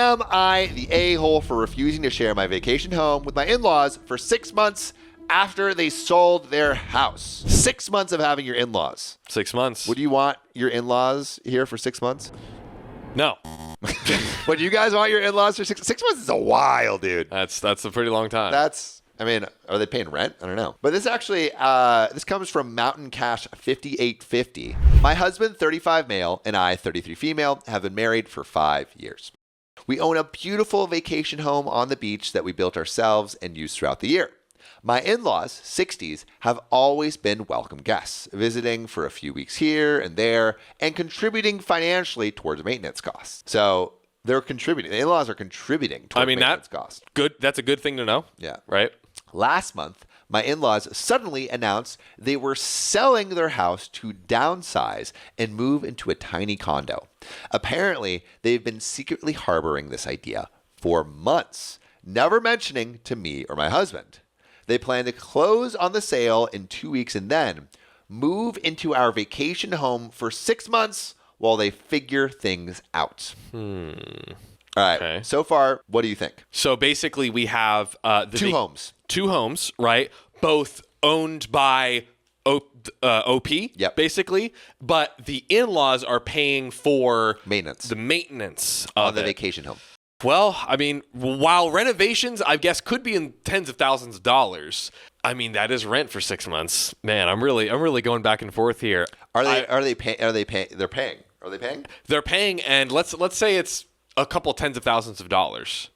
Am I the a-hole for refusing to share my vacation home with my in-laws for 6 months after they sold their house? 6 months of having your in-laws. 6 months. Would you want your in-laws here for 6 months? No. Would you guys want your in-laws for 6 months? Is a while, dude. That's a pretty long time. Are they paying rent? I don't know. But this actually, this comes from Mountain Cash 5850. My husband, 35 male, and I, 33 female, have been married for 5 years. We own a beautiful vacation home on the beach that we built ourselves and use throughout the year. My in-laws, 60s, have always been welcome guests, visiting for a few weeks here and there and contributing financially towards maintenance costs. So they're contributing. The in-laws are contributing towards maintenance costs. Good. That's a good thing to know. Yeah. Right? Last month, my in-laws suddenly announced they were selling their house to downsize and move into a tiny condo. Apparently, they've been secretly harboring this idea for months, never mentioning to me or my husband. They plan to close on the sale in 2 weeks and then move into our vacation home for 6 months while they figure things out. All right. Okay. So far, what do you think? So basically, we have two homes. 2 homes, right? Both owned by OP, yep. Basically. But the in-laws are paying for the maintenance of the vacation home. Well, I mean, while renovations, I guess, could be in tens of thousands of dollars. I mean, that is rent for 6 months. Man, I'm really going back and forth here. Are they paying? Are they paying? They're paying, and let's say it's a couple tens of thousands of dollars.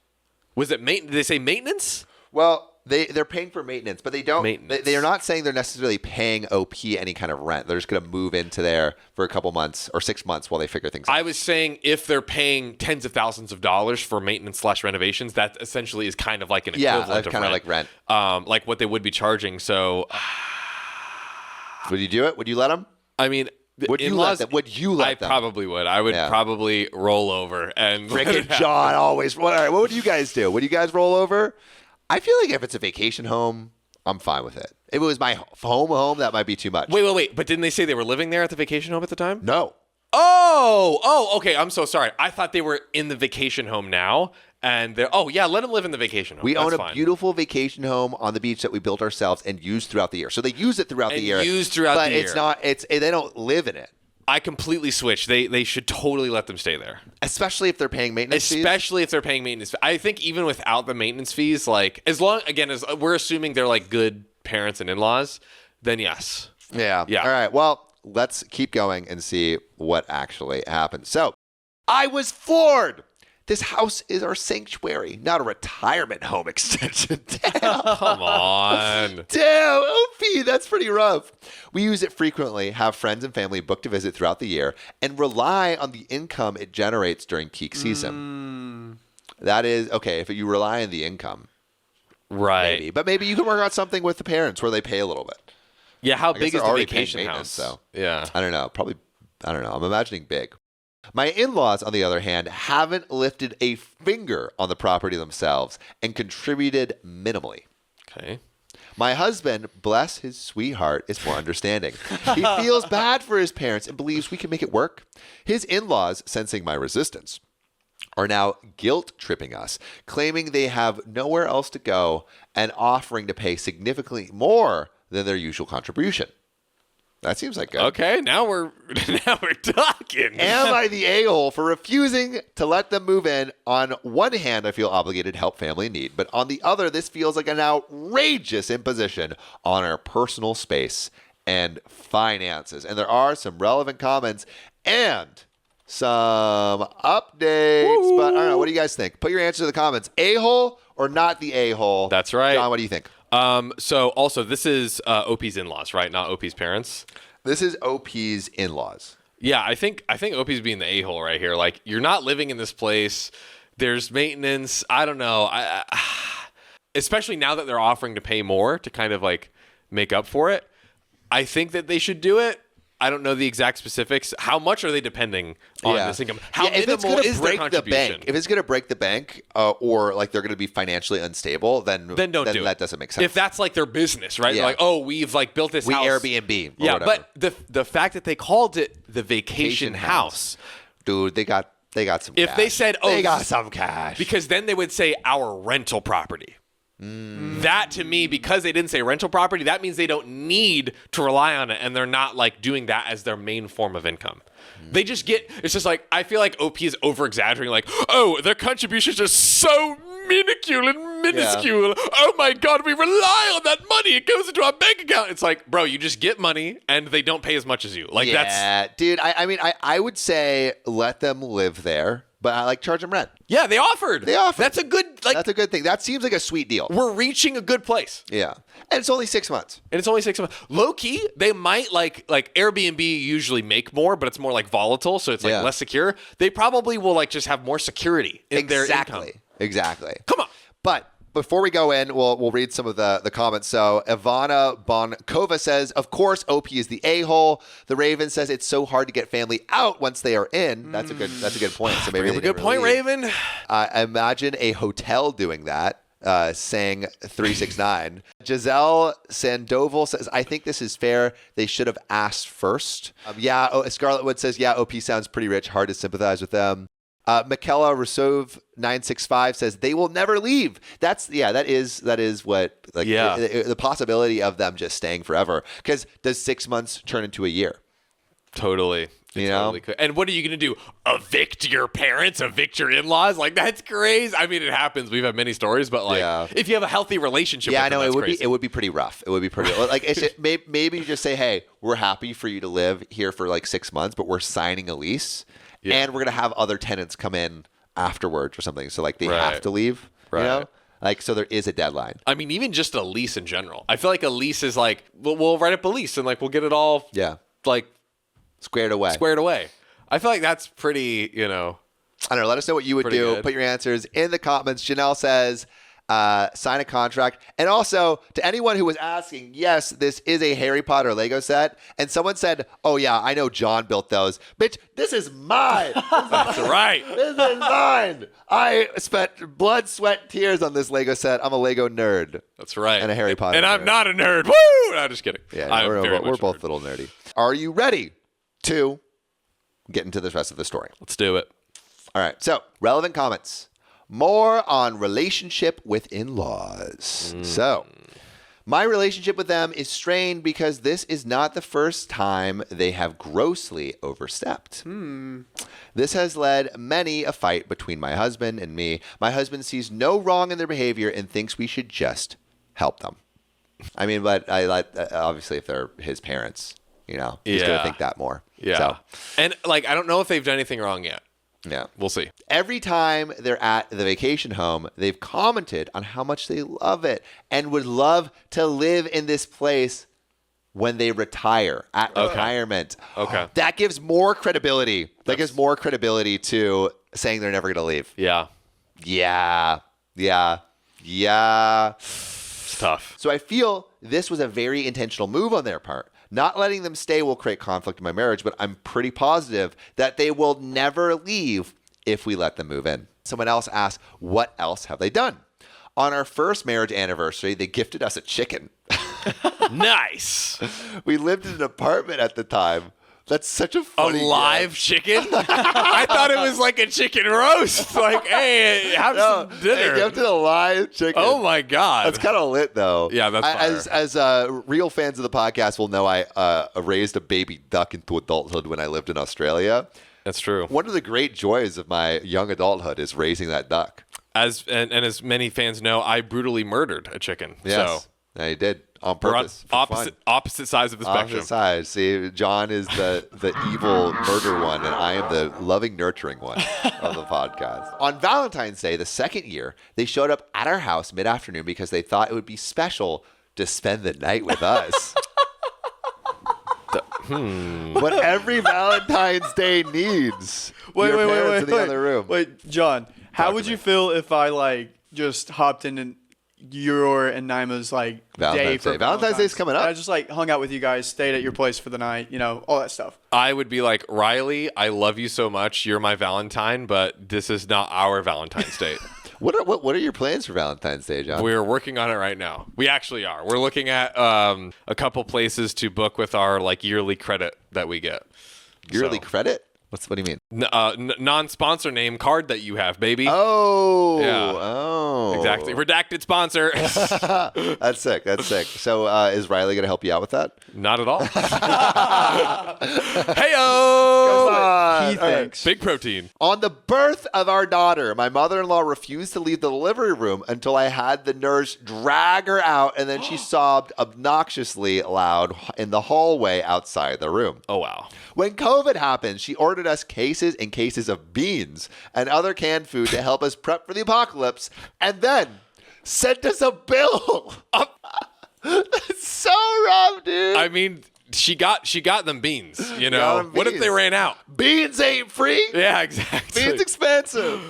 Was it did they say maintenance? Well, they're paying for maintenance, but they don't. They are not saying they're necessarily paying OP any kind of rent. They're just going to move into there for a couple months or 6 months while they figure things out. I was saying if they're paying tens of thousands of dollars for maintenance/renovations, that essentially is kind of like an equivalent of kind rent. Of like rent. Like what they would be charging. So, would you do it? Would you let them? I mean. Would you let them? I probably would. I would probably roll over and Frickin' John always. All right, what would you guys do? Would you guys roll over? I feel like if it's a vacation home, I'm fine with it. If it was my home, that might be too much. Wait. But didn't they say they were living there at the vacation home at the time? No. Oh, okay. I'm so sorry. I thought they were in the vacation home now. And they're, let them live in the vacation home. We own a beautiful vacation home on the beach that we built ourselves and use throughout the year. So they use it throughout the year. But it's not, they don't live in it. I completely switched. They should totally let them stay there. Especially if they're paying maintenance fees? Especially if they're paying maintenance fees. I think even without the maintenance fees, like, as we're assuming they're like good parents and in-laws, then yes. Yeah. All right. Well, let's keep going and see what actually happens. So, I was floored. This house is our sanctuary, not a retirement home extension. Damn. Come on. Damn, OP, that's pretty rough. We use it frequently, have friends and family book to visit throughout the year, and rely on the income it generates during peak season. That is, okay, if you rely on the income. Right. Maybe. But maybe you can work out something with the parents where they pay a little bit. Yeah, how big is the vacation house? So. Yeah. I don't know. I'm imagining big. My in-laws, on the other hand, haven't lifted a finger on the property themselves and contributed minimally. Okay. My husband, bless his sweetheart, is more understanding. He feels bad for his parents and believes we can make it work. His in-laws, sensing my resistance, are now guilt-tripping us, claiming they have nowhere else to go and offering to pay significantly more than their usual contribution. That seems like good. Okay, now we're talking. Am I the a-hole for refusing to let them move in? On one hand, I feel obligated to help family in need, but on the other, this feels like an outrageous imposition on our personal space and finances. And there are some relevant comments and some updates. Woo. But I don't know. What do you guys think? Put your answer in the comments. A-hole or not the a-hole? That's right. John, what do you think? So also this is OP's in-laws, right? Not OP's parents. This is OP's in-laws. Yeah, I think OP's being the a-hole right here. Like, you're not living in this place. There's maintenance. I don't know. Especially now that they're offering to pay more to kind of like make up for it. I think that they should do it. I don't know the exact specifics. How much are they depending on this income? How minimal is their contribution? If it's going to break the bank, or like they're going to be financially unstable, then don't do it. That doesn't make sense. If that's like their business, right? Yeah. They're like, oh, we've like built this house. Airbnb. Or yeah, whatever. but the fact that they called it the vacation house. Dude, they got They got some If cash. they said, oh, they got some cash. because then they would say our rental property. That to me, because they didn't say rental property, that means they don't need to rely on it, and they're not like doing that as their main form of income. They just get, it's just like, I feel like OP is over exaggerating, like, oh, their contributions are so minuscule and minuscule. Yeah. Oh my God, we rely on that money. It goes into our bank account. It's like, bro, you just get money and they don't pay as much as you. Like that's, dude. I mean, I would say let them live there. But I like charge them rent. Yeah, they offered. That's a good, like, that's a good thing. That seems like a sweet deal. We're reaching a good place. Yeah. And it's only 6 months. Low key, they might like Airbnb usually make more, but it's more like volatile. So it's like less secure. They probably will like just have more security in their income. Exactly. Come on. But before we go in, we'll read some of the comments. So Ivana Bonkova says, of course, OP is the a-hole. The Raven says it's so hard to get family out once they are in. That's a good point. So maybe a good point, Raven. Imagine a hotel doing that. Saying 369. Giselle Sandoval says, I think this is fair. They should have asked first. Scarlet Wood says, yeah, OP sounds pretty rich. Hard to sympathize with them. Michaela Rusov 965 says they will never leave. That is what the possibility of them just staying forever. Because does 6 months turn into a year? Totally. You know? Could. And what are you going to do? Evict your parents? Evict your in-laws? Like, that's crazy. I mean, it happens. We've had many stories, but like, if you have a healthy relationship with them, it would be pretty rough. It would be pretty like maybe you just say, hey, we're happy for you to live here for like 6 months, but we're signing a lease, and we're going to have other tenants come in afterwards or something. So like they have to leave. Right. You know? Like, so there is a deadline. I mean, even just a lease in general. I feel like a lease is like, we'll write up a lease and like we'll get it all like squared away. I feel like that's pretty, I don't know. Let us know what you would do. Good. Put your answers in the comments. Janelle says, sign a contract. And also, to anyone who was asking, yes, this is a Harry Potter Lego set. And someone said, oh, yeah, I know John built those. Bitch, this is mine. That's right. This is mine. I spent blood, sweat, tears on this Lego set. I'm a Lego nerd. That's right. And a Harry Potter nerd. I'm not a nerd. Woo! No, just kidding. Yeah, we're both a little nerdy. Are you ready to get into the rest of the story? Let's do it. All right. So, relevant comments. More on relationship with in-laws. So, my relationship with them is strained because this is not the first time they have grossly overstepped. This has led many a fight between my husband and me. My husband sees no wrong in their behavior and thinks we should just help them. I mean, but obviously if they're his parents, he's going to think that more. Yeah. So. And like, I don't know if they've done anything wrong yet. Yeah. We'll see. Every time they're at the vacation home, they've commented on how much they love it and would love to live in this place when they retire, at retirement. Okay. That gives more credibility. That gives more credibility to saying they're never going to leave. Yeah. It's tough. So I feel this was a very intentional move on their part. Not letting them stay will create conflict in my marriage, but I'm pretty positive that they will never leave if we let them move in. Someone else asked, what else have they done? On our first marriage anniversary, they gifted us a chicken. Nice. We lived in an apartment at the time. That's such a funny live chicken? I thought it was like a chicken roast. Like, hey, have some dinner. They gifted a live chicken. Oh my God. That's kind of lit though. Yeah, that's fire. As real fans of the podcast will know, I raised a baby duck into adulthood when I lived in Australia. That's true. One of the great joys of my young adulthood is raising that duck. And as many fans know, I brutally murdered a chicken. Yes. So you did. On purpose. Opposite sides of the spectrum. Opposite sides. See, John is the evil murder one, and I am the loving, nurturing one of the podcast. On Valentine's Day, the second year, they showed up at our house mid-afternoon because they thought it would be special to spend the night with us. What every Valentine's Day needs. Wait, in the other room. Wait, John, how would you feel if I just hopped in your and Naima's Valentine's Day. Valentine's Day's coming up. I just hung out with you guys, stayed at your place for the night, all that stuff. I would be like, Riley, I love you so much. You're my Valentine, but this is not our Valentine's Day. What are your plans for Valentine's Day, John? We're working on it right now. We actually are. We're looking at a couple places to book with our yearly credit that we get. Yearly credit? What do you mean? non-sponsor name card that you have, baby. Oh. Yeah. Oh. Exactly. Redacted sponsor. That's sick. That's sick. So is Riley going to help you out with that? Not at all. Hey-o! He thinks. Big protein. On the birth of our daughter, my mother-in-law refused to leave the delivery room until I had the nurse drag her out, and then she sobbed obnoxiously loud in the hallway outside the room. Oh, wow. When COVID happened, she ordered us cases and cases of beans and other canned food to help us prep for the apocalypse, and then sent us a bill. That's so rough, dude. I mean, she got them beans, you know. Got 'em What if beans. they ran out? Beans ain't free. Yeah, exactly. Beans expensive.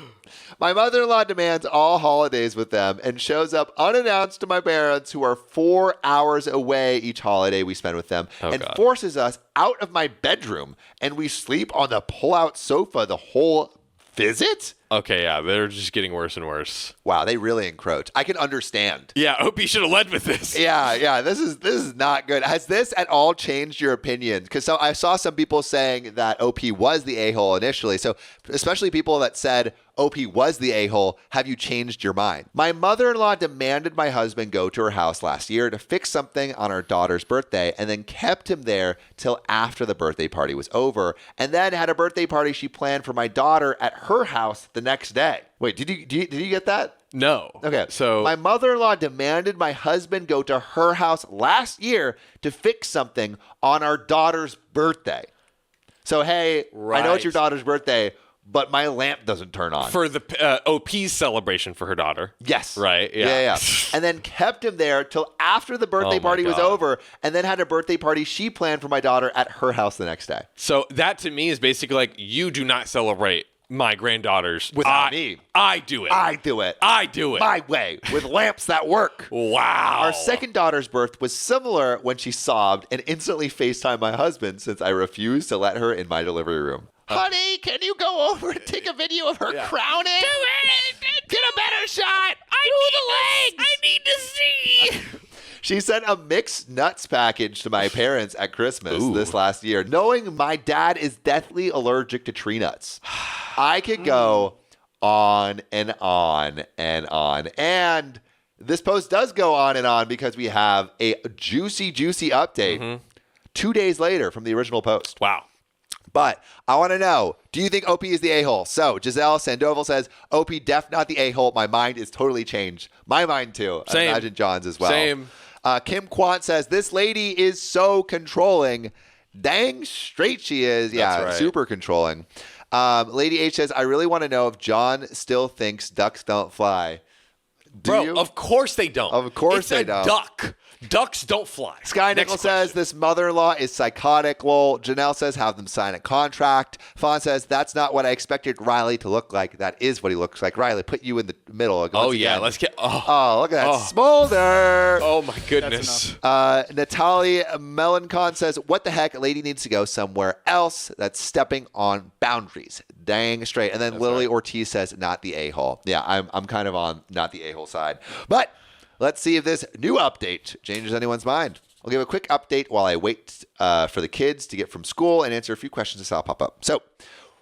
My mother-in-law demands all holidays with them and shows up unannounced to my parents, who are 4 hours away each holiday we spend with them, and God. forces us out of my bedroom, and we sleep on the pull-out sofa the whole visit? Okay, yeah, they're just getting worse and worse. Wow, they really encroach. I can understand. Yeah, Opie should have led with this. Yeah, this is not good. Has this at all changed your opinion? Because I saw some people saying that OP was the a-hole initially. So especially people that said OP was the a-hole, have you changed your mind? My mother-in-law demanded my husband go to her house last year to fix something on our daughter's birthday, and then kept him there till after the birthday party was over, and then had a birthday party she planned for my daughter at her house the next day. Wait, did you get that? No. Okay. So my mother-in-law demanded my husband go to her house last year to fix something on our daughter's birthday. So, hey, I know it's your daughter's birthday, but my lamp doesn't turn on. for the OP's celebration for her daughter. Yes. Right. Yeah. And then kept him there till after the birthday Oh my party was God. over, and then had a birthday party she planned for my daughter at her house the next day. So that to me is basically like, you do not celebrate my granddaughter's Without me. I do it. I do it. I do it. My way, with lamps that work. Wow. Our second daughter's birth was similar when she sobbed and instantly FaceTimed my husband since I refused to let her in my delivery room. Honey, can you go over and take a video of her crowning? Do it! Get a better shot! I need to see! She sent a mixed nuts package to my parents at Christmas this last year, knowing my dad is deathly allergic to tree nuts. I could go on and on and on. And this post does go on and on because we have a juicy update 2 days later from the original post. Wow. But I want to know, do you think OP is the a-hole? So Giselle Sandoval says, OP def not the a-hole. My mind is totally changed. My mind too. Same. I imagine John's as well. Same. Kim Quant says, this lady is so controlling. Dang straight she is. Yeah, That's right. super controlling. Lady H says, I really want to know if John still thinks ducks don't fly. Do Bro, you? of course they don't. Of course it's they a don't. Duck. Ducks don't fly. Sky Next Nickel says question. this mother-in-law is psychotic. Lol. Janelle says have them sign a contract. Fawn says that's not what I expected Riley to look like. That is what he looks like. Riley, put you in the middle. Oh, Once yeah. again. Let's get. Oh, look at that Oh. smolder. Oh, my goodness. Natalie Melancon says, what the heck? Lady needs to go somewhere else. That's stepping on boundaries. Dang straight. And then Lily Ortiz says, not the a-hole. Yeah, I'm kind of on not the a-hole side. But let's see if this new update changes anyone's mind. I'll give a quick update while I wait for the kids to get from school and answer a few questions that saw pop up. So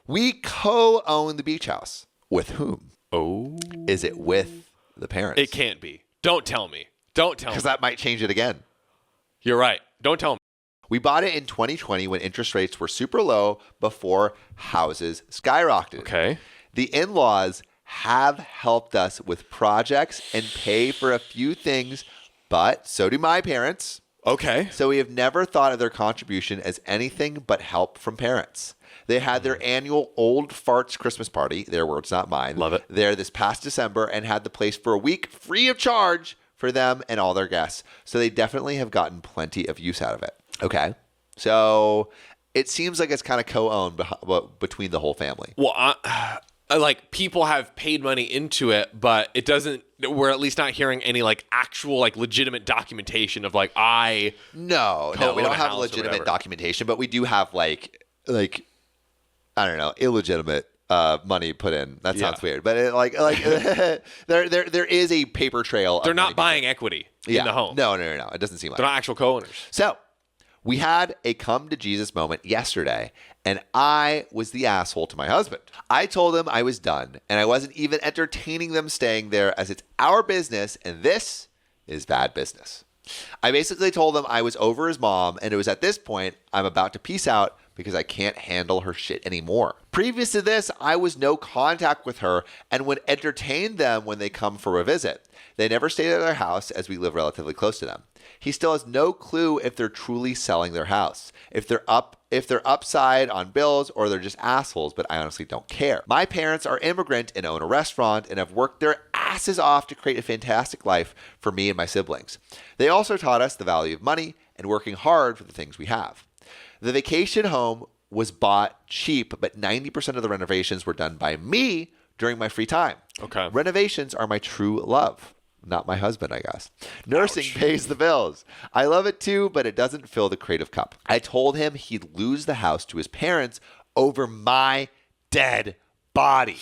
we co-own the beach house. With whom? Oh. Is it with the parents? It can't be. Don't tell me. Don't tell me. Because that might change it again. You're right. Don't tell me. We bought it in 2020 when interest rates were super low before houses skyrocketed. Okay. The in-laws have helped us with projects and pay for a few things, but so do my parents. Okay. So we have never thought of their contribution as anything but help from parents. They had their annual Old Farts Christmas party, their words, not mine. Love it. There this past December and had the place for a week free of charge for them and all their guests. So they definitely have gotten plenty of use out of it. Okay. So it seems like it's kind of co-owned between the whole family. Well, like people have paid money into it, but it doesn't. We're at least not hearing any like actual like legitimate documentation of like No, we co-own don't a have house or legitimate whatever. documentation, but we do have like I don't know, illegitimate money put in. That sounds weird, but there is a paper trail. They're of not money buying equity in the home. No, it doesn't seem like They're not actual co-owners. So We had a come to Jesus moment yesterday, and I was the asshole to my husband. I told him I was done, and I wasn't even entertaining them staying there as it's our business, and this is bad business. I basically told him I was over his mom, and it was at this point I'm about to peace out because I can't handle her shit anymore. Previous to this, I was no contact with her and would entertain them when they come for a visit. They never stayed at our house as we live relatively close to them. He still has no clue if they're truly selling their house, if they're upside on bills or they're just assholes, but I honestly don't care. My parents are immigrant and own a restaurant and have worked their asses off to create a fantastic life for me and my siblings. They also taught us the value of money and working hard for the things we have. The vacation home was bought cheap, but 90% of the renovations were done by me during my free time. Okay. Renovations are my true love. Not my husband, I guess. Nursing pays the bills. I love it too, but it doesn't fill the creative cup. I told him he'd lose the house to his parents over my dead body.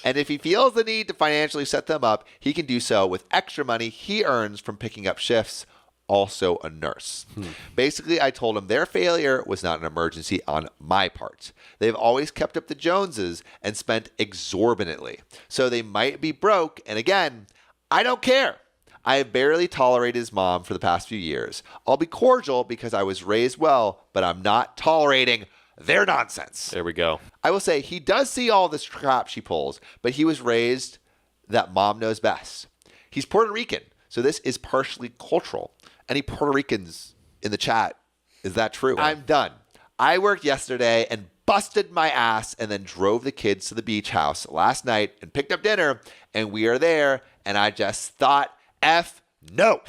And if he feels the need to financially set them up, he can do so with extra money he earns from picking up shifts, also a nurse. Basically, I told him their failure was not an emergency on my part. They've always kept up the Joneses and spent exorbitantly. So they might be broke, and again, I don't care. I have barely tolerated his mom for the past few years. I'll be cordial because I was raised well, but I'm not tolerating their nonsense. There we go. I will say he does see all this crap she pulls, but he was raised that mom knows best. He's Puerto Rican, so this is partially cultural. Any Puerto Ricans in the chat, is that true? I'm done. I worked yesterday and busted my ass and then drove the kids to the beach house last night and picked up dinner, and we are there, and I just thought, F no.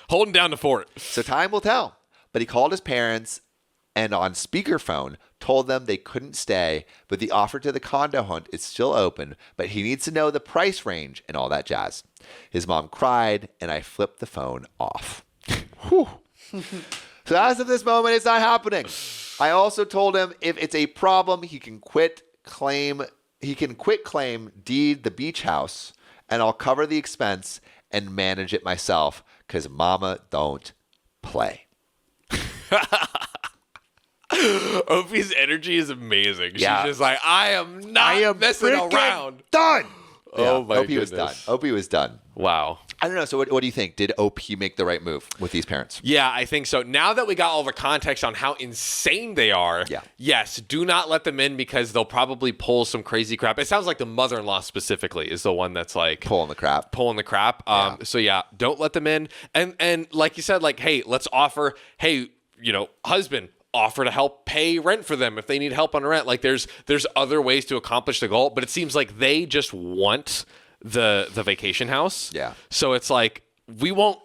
Holding down the fort. So time will tell. But he called his parents and on speakerphone told them they couldn't stay, but the offer to the condo hunt is still open, but he needs to know the price range and all that jazz. His mom cried, and I flipped the phone off. Whew. So as of this moment, it's not happening. I also told him if it's a problem, he can quit claim deed the beach house, and I'll cover the expense and manage it myself because mama don't play. Opie's energy is amazing. Yeah. She's just like, I am messing around. Done. Oh my Opie goodness. was done. Opie was done. Wow. I don't know. So what do you think? Did OP make the right move with these parents? Yeah, I think so. Now that we got all the context on how insane they are, yes, do not let them in because they'll probably pull some crazy crap. It sounds like the mother-in-law specifically is the one that's like pulling the crap. So yeah, don't let them in. And like you said, like, hey, let's offer, hey, husband, offer to help pay rent for them if they need help on rent. Like there's other ways to accomplish the goal, but it seems like they just want the vacation house. Yeah. So it's like, we won't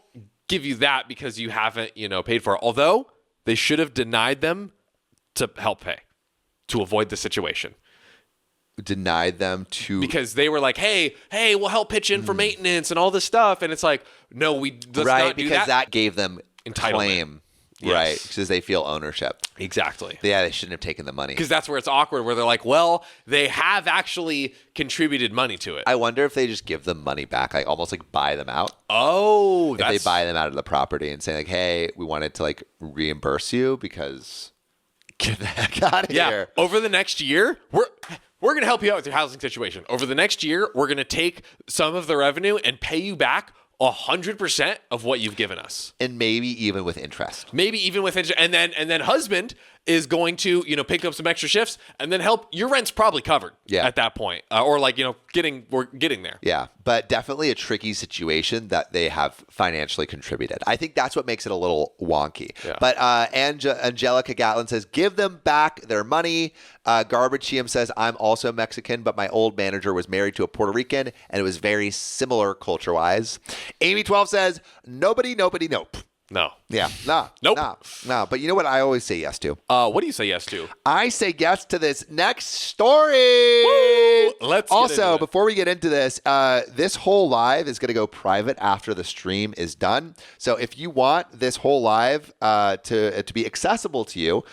give you that because you haven't, paid for it. Although they should have denied them to help pay to avoid the situation. Denied them to because they were like, hey, we'll help pitch in for maintenance and all this stuff. And it's like, no, let's not do because that gave them claim. Yes. Right, because they feel ownership. Exactly. Yeah, they shouldn't have taken the money. Because that's where it's awkward, where they're like, well, they have actually contributed money to it. I wonder if they just give them money back, like almost like buy them out. Oh, if they buy them out of the property and say like, hey, we wanted to like reimburse you because get the heck out of here. Over the next year, we're going to help you out with your housing situation. Over the next year, we're going to take some of the revenue and pay you back 100% of what you've given us, and maybe even with interest. And then husband is going to pick up some extra shifts and then help. Your rent's probably covered at that point, or like we're getting there. Yeah, but definitely a tricky situation that they have financially contributed. I think that's what makes it a little wonky. Yeah. But Angelica Gatlin says give them back their money. Garbage TM says I'm also Mexican, but my old manager was married to a Puerto Rican, and it was very similar culture wise. Amy 12 says nobody, nope. No. Yeah. Nah. Nope. Nah. But you know what I always say yes to? What do you say yes to? I say yes to this next story. Woo! Let's get also, into it. before we get into this, this whole live is going to go private after the stream is done. So if you want this whole live to be accessible to you,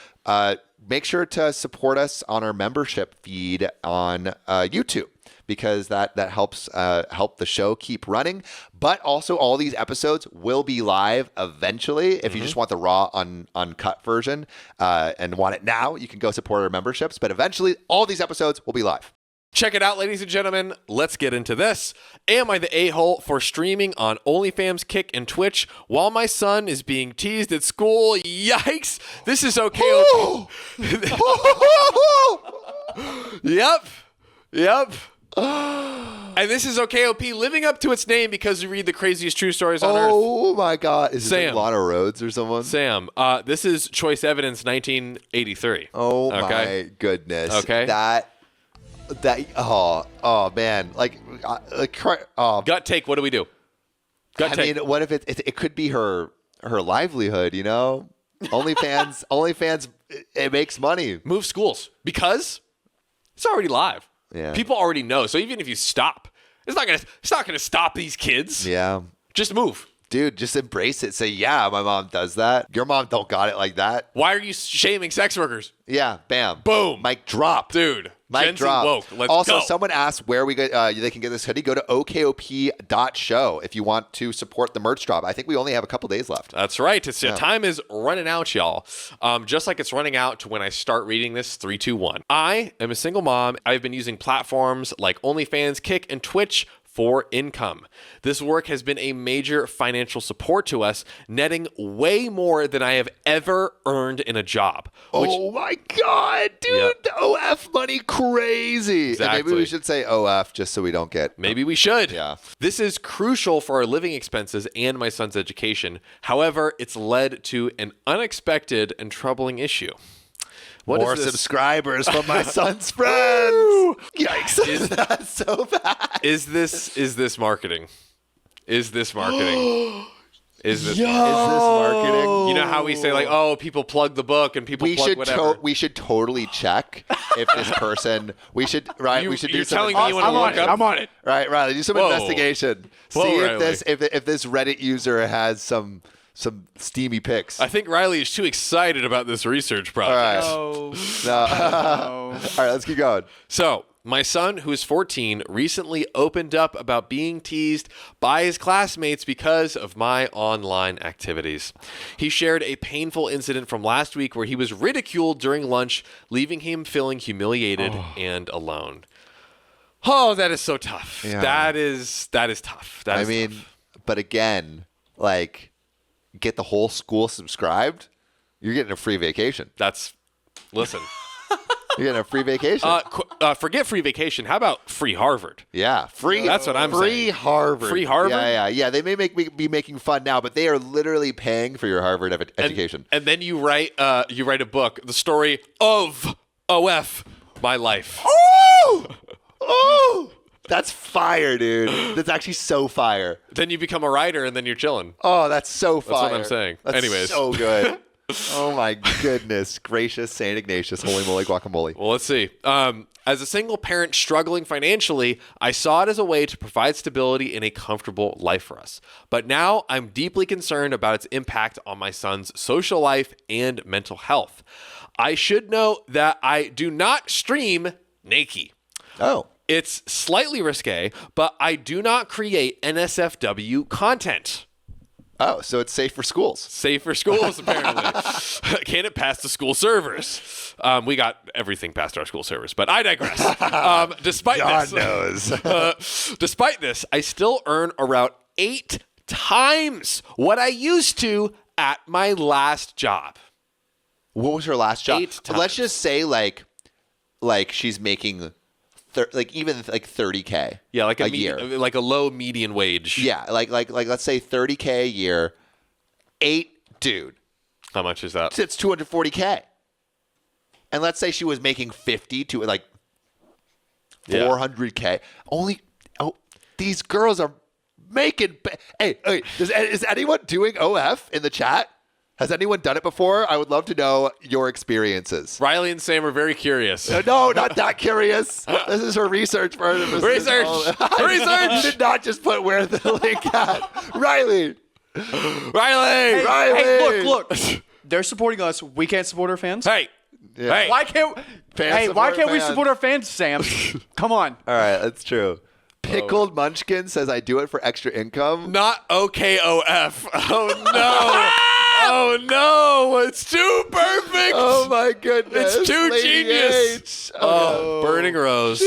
make sure to support us on our membership feed on YouTube. because that helps help the show keep running. But also all these episodes will be live eventually. If you just want the raw uncut version and want it now, you can go support our memberships. But eventually all these episodes will be live. Check it out, ladies and gentlemen. Let's get into this. Am I the a-hole for streaming on OnlyFans, Kick, and Twitch while my son is being teased at school? Yikes. This is okay. Yep. And this is OKOP living up to its name because we read the craziest true stories on earth. Oh my God. Is Sam. it Lana Rhodes or someone? Sam, this is Choice Evidence 1983. Oh my goodness. Okay. Oh man. Gut take, what do we do? Gut take. I mean, what if it could be her livelihood, you know? OnlyFans, it makes money. Move schools because it's already live. Yeah. People already know. So even if you stop, it's not gonna stop these kids. Yeah. Just move. Dude, just embrace it. Say, yeah, my mom does that. Your mom don't got it like that. Why are you shaming sex workers? Yeah, bam. Boom. Mic drop. Dude. Mic Gen Z drop. woke. Let's also, go. someone asked where they can get this hoodie. Go to okop.show if you want to support the merch drop. I think we only have a couple days left. That's right. Time is running out, y'all. Just like it's running out to when I start reading this. 3, 2, 1. I am a single mom. I've been using platforms like OnlyFans, Kick, and Twitch for income. This work has been a major financial support to us, netting way more than I have ever earned in a job. Oh my God, dude. Yep. The OF money crazy. Exactly. And maybe we should say OF just so we don't get... Maybe we should. Yeah. This is crucial for our living expenses and my son's education. However, it's led to an unexpected and troubling issue. More subscribers from my son's friends. Yikes. That's so bad. Is this marketing? Is this marketing? Is this marketing? You know how we say like, oh, people plug the book and people plug whatever. We should totally check if this person. We should we should do you're some. telling me you want to look up? I'm on it. Right, Riley, do some Whoa. investigation. Whoa, See Riley. if this Reddit user has some steamy pics. I think Riley is too excited about this research project. All right. No. All right, let's keep going. So, my son, who is 14, recently opened up about being teased by his classmates because of my online activities. He shared a painful incident from last week where he was ridiculed during lunch, leaving him feeling humiliated and alone. Oh, that is so tough. Yeah. That is tough. That is tough. But again, like, get the whole school subscribed, you're getting a free vacation. Listen. You're getting a free vacation. Forget free vacation. How about free Harvard? Yeah, free. That's what I'm saying. Free Harvard. Free Harvard? Yeah. They may be making fun now, but they are literally paying for your Harvard education. And then you write a book, the story of OF, my life. Oh, that's fire, dude. That's actually so fire. Then you become a writer, and then you're chilling. Oh, that's so fire. That's what I'm saying. That's Anyways. so good. Oh my goodness gracious, Saint Ignatius, holy moly guacamole. Well, let's see. As a single parent struggling financially, I saw it as a way to provide stability and a comfortable life for us. But now I'm deeply concerned about its impact on my son's social life and mental health. I should note that I do not stream naked. Oh. It's slightly risque, but I do not create NSFW content. Oh, so it's safe for schools. Safe for schools, apparently. Can it pass the school servers? We got everything past our school servers, but I digress. Despite God knows. Despite this, I still earn around 8 times what I used to at my last job. What was her last job? 8 times. Let's just say like she's making even 30K. Yeah, like a year. like a low median wage. Yeah, like let's say 30K a year. 8, dude. How much is that? It's 240K. And let's say she was making 50 to like 400K. These girls are making. Hey, is anyone doing OF in the chat? Has anyone done it before? I would love to know your experiences. Riley and Sam are very curious. No, not that curious. This is her research part of this. Research! You did not just put where the link at. Riley! Riley! Hey, look. They're supporting us. We can't support our fans. Hey, Yeah. Hey, Why can't we support our fans, Sam? Come on. All right, that's true. Pickled Munchkin says, I do it for extra income. not OKOF. Oh no. Oh no, it's too perfect. Oh my goodness. It's too Lady genius. H. Oh, burning rose.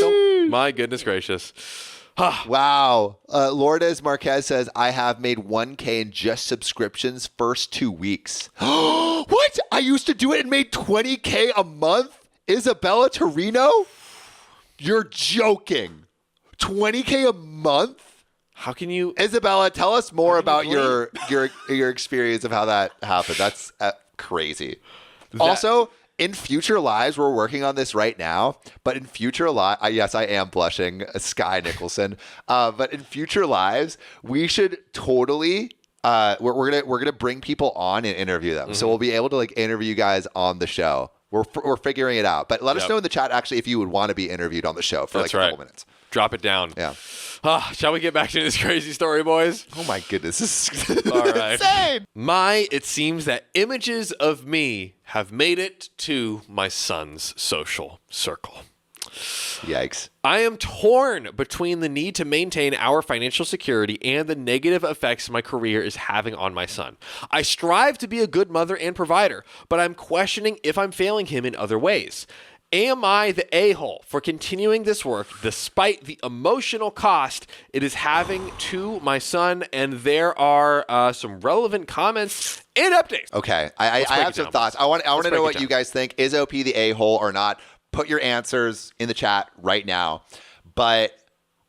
My goodness gracious. Wow. Lourdes Marquez says, I have made 1K in just subscriptions first 2 weeks. What? I used to do it and made 20K a month? Isabella Torino? You're joking. 20K a month? How can you? Isabella, tell us more about you your experience of how that happened. That's crazy. Also, in future lives, we're working on this right now. But in future lives, yes, I am blushing, Sky Nicholson. But in future lives, we should totally. We're gonna bring people on and interview them. So we'll be able to interview you guys on the show. We're figuring it out. But let us know in the chat actually if you would want to be interviewed on the show for a couple minutes. Drop it down. Yeah. Shall we get back to this crazy story, boys? Oh my goodness, this is All right. insane. It seems that images of me have made it to my son's social circle. Yikes. I am torn between the need to maintain our financial security and the negative effects my career is having on my son. I strive to be a good mother and provider, but I'm questioning if I'm failing him in other ways. Am I the a-hole for continuing this work despite the emotional cost it is having to my son? And there are some relevant comments and updates. Okay, I have some thoughts. I want to know what you guys think. Is OP the a-hole or not? Put your answers in the chat right now. But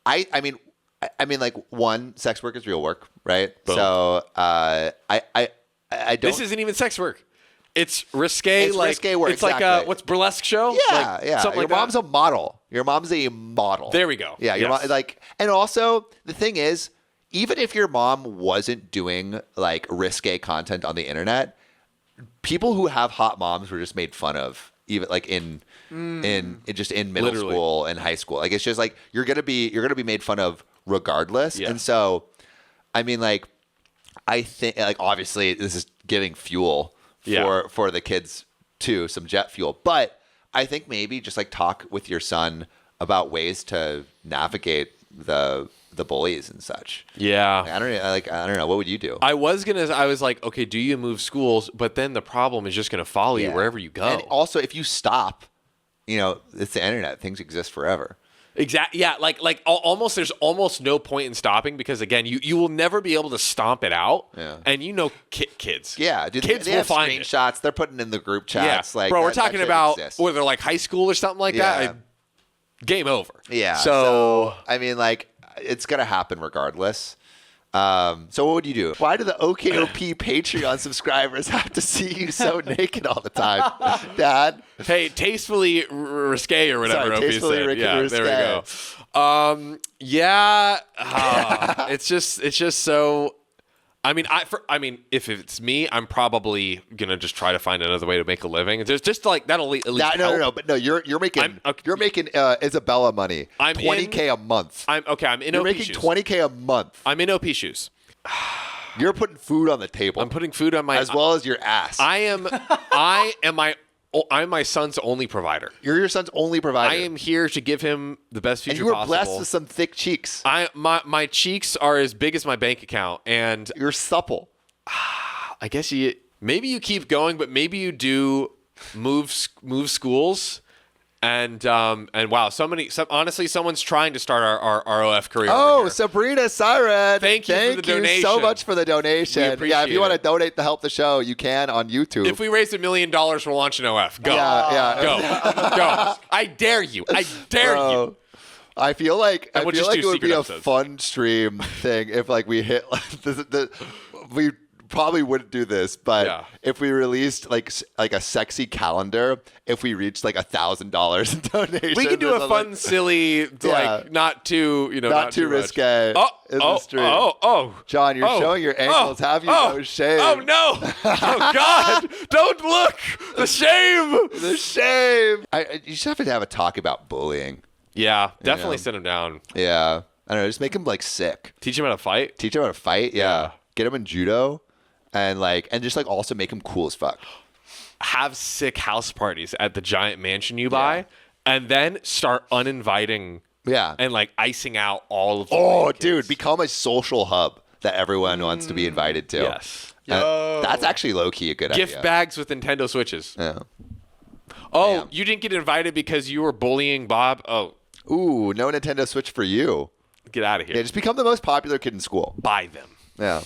I mean, one, sex work is real work, right? Boom. So I don't. This isn't even sex work. It's risque. It's risque work, It's like exactly. what's burlesque show? Yeah, yeah. Something Your like mom's a model. Your mom's a model. There we go. Yeah, your Yes. mom, and also the thing is, even if your mom wasn't doing risque content on the internet, people who have hot moms were just made fun of, even in middle Literally. school and high school. It's just you're gonna be made fun of regardless. Yeah. And so, I mean, I think obviously this is giving fuel for the kids too, some jet fuel. But I think maybe just talk with your son about ways to navigate the bullies and such. Yeah. I don't know. What would you do? I was like, okay, do you move schools? But then the problem is just going to follow you wherever you go. And also, if you stop, it's the internet. Things exist forever. Exactly. Yeah. There's almost no point in stopping because again, you will never be able to stomp it out. Yeah. And kids. Yeah. Dude, kids they will have find it. screenshots. They're putting in the group chats. Yeah. Bro, we're talking about exist. whether high school or something like that. Game over. Yeah. So I mean, it's gonna happen regardless. So what would you do? Why do the OKOP Patreon subscribers have to see you so naked all the time, Dad? Hey, tastefully risque or whatever. Sorry, Opie tastefully said. Yeah, risque. there we go. It's just so. I mean, if it's me, I'm probably gonna just try to find another way to make a living. There's just that'll at least help. No. But no, you're making Isabella money. I'm $20K a month. I'm in You're OP making shoes. $20K a month. I'm in OP shoes. You're putting food on the table. I'm putting food on my as well as your ass. I'm my son's only provider. You're your son's only provider. I am here to give him the best future and you were possible. blessed with some thick cheeks. My cheeks are as big as my bank account, and You're supple. I guess maybe you keep going, but maybe you do move schools. And wow, honestly, someone's trying to start our ROF career. Oh, over here. Sabrina Siren. Thank you for the donation. so much for the donation. We appreciate Yeah, if you want to it. donate to help the show, you can on YouTube. If we raise $1 million, we'll launch an OF. Go. Yeah. Go. I dare you. I dare you. I feel like And we'll just do it would secret be a episodes. fun stream thing if we hit we probably wouldn't do this, but if we released like a sexy calendar, if we reached $1,000 in donations, We could do or a something. fun, silly, not too, not too much. risque in the stream. John, you're showing your ankles. Have you no shame? Oh no! Oh God! Don't look! The shame! The shame. You just have to have a talk about bullying. Yeah, definitely sit him down. Yeah. I don't know. Just make him sick. Teach him how to fight. Teach him how to fight. Yeah. Get him in judo, and just also make him cool as fuck. have sick house parties at the giant mansion you buy, and then start uninviting and like icing out all of the kids. Dude, become a social hub that everyone wants to be invited to. Yes. That's actually low-key a good idea. Gift bags with Nintendo Switches. Yeah. Oh, Damn. you didn't get invited because you were bullying Bob? Oh, Ooh, no Nintendo Switch for you. get out of here. Yeah, just become the most popular kid in school. Buy them. Yeah.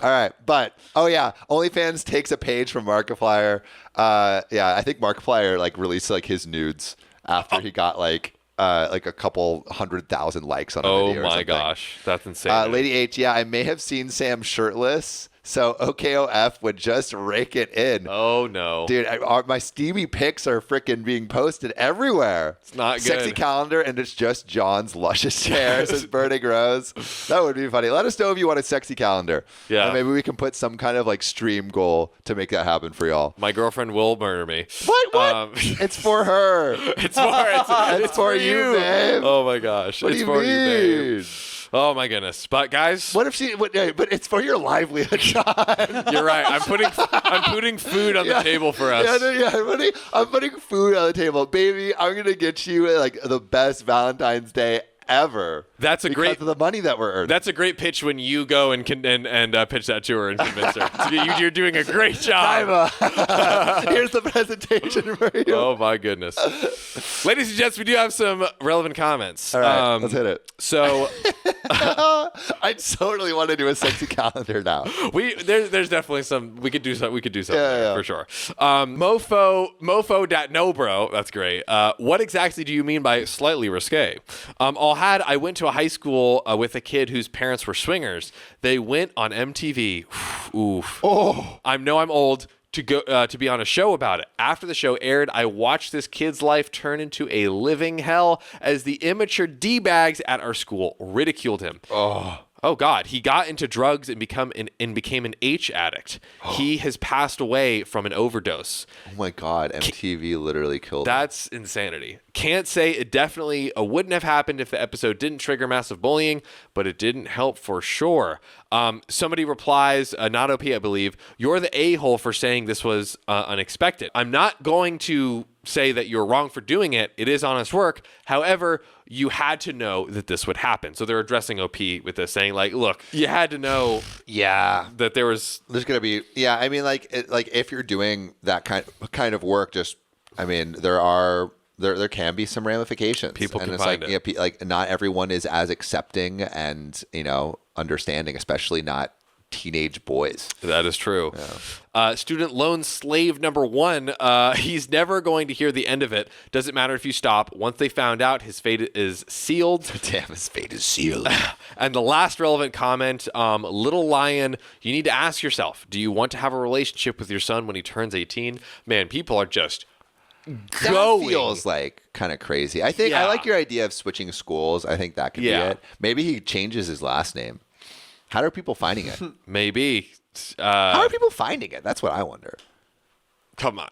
All right. But, OnlyFans takes a page from Markiplier. I think Markiplier, like, released, like, his nudes after he got, like a couple 100,000 likes on a video or something. Oh, my gosh. That's insane. Lady H, I may have seen Sam shirtless, so OKOF would just rake it in. Oh, no. Dude, my steamy pics are freaking being posted everywhere. It's not good. Sexy calendar, and it's just John's luscious hair, says Burning Rose. That would be funny. Let us know if you want a sexy calendar. Yeah. And maybe we can put some kind of like stream goal to make that happen for y'all. My girlfriend will murder me. What? It's for her. It's for you, babe. Oh, my gosh. What It's do you for mean? you, babe. Oh, my goodness. But, guys. What if she? But it's for your livelihood, John. You're right. I'm putting food on the table for us. I'm putting food on the table, baby. I'm gonna get you like the best Valentine's Day ever. That's a because great of the money that we're earning. That's a great pitch when you go and pitch that to her and convince her. So you're doing a great job. Here's the presentation for you. Oh my goodness, ladies and gents, we do have some relevant comments. All right, let's hit it. So I totally want to do a sexy calendar now. There's definitely some we could do something there, for sure. Mofo.nobro, that's great. What exactly do you mean by slightly risque? I went to a high school with a kid whose parents were swingers. They went on MTV. Oof. Oh, I'm old to go to be on a show about it. After the show aired, I watched this kid's life turn into a living hell as the immature D-bags at our school ridiculed him. Oh God, he got into drugs and became an H addict. He has passed away from an overdose. oh my God, MTV literally killed him. That's insanity. Can't say it definitely wouldn't have happened if the episode didn't trigger massive bullying, but it didn't help for sure. Somebody replies, not OP, I believe, you're the a-hole for saying this was unexpected. I'm not going to say that you're wrong for doing it. It is honest work. However, you had to know that this would happen. So they're addressing OP with this, saying like, look, you had to know that there's going to be, I mean, like if you're doing that kind of work, there can be some ramifications. People and can it's find like, it. like not everyone is as accepting and, understanding, especially not teenage boys. That is true. Student loan slave number 1. He's never going to hear the end of it. Doesn't matter if you stop. Once they found out, his fate is sealed. Damn, his fate is sealed. And the last relevant comment, Little Lion, you need to ask yourself, do you want to have a relationship with your son when he turns 18? Man, people are just going. That feels like kind of crazy. I think I like your idea of switching schools. I think that could be it. Maybe he changes his last name. How are people finding it? Maybe. How are people finding it? That's what I wonder. Come on.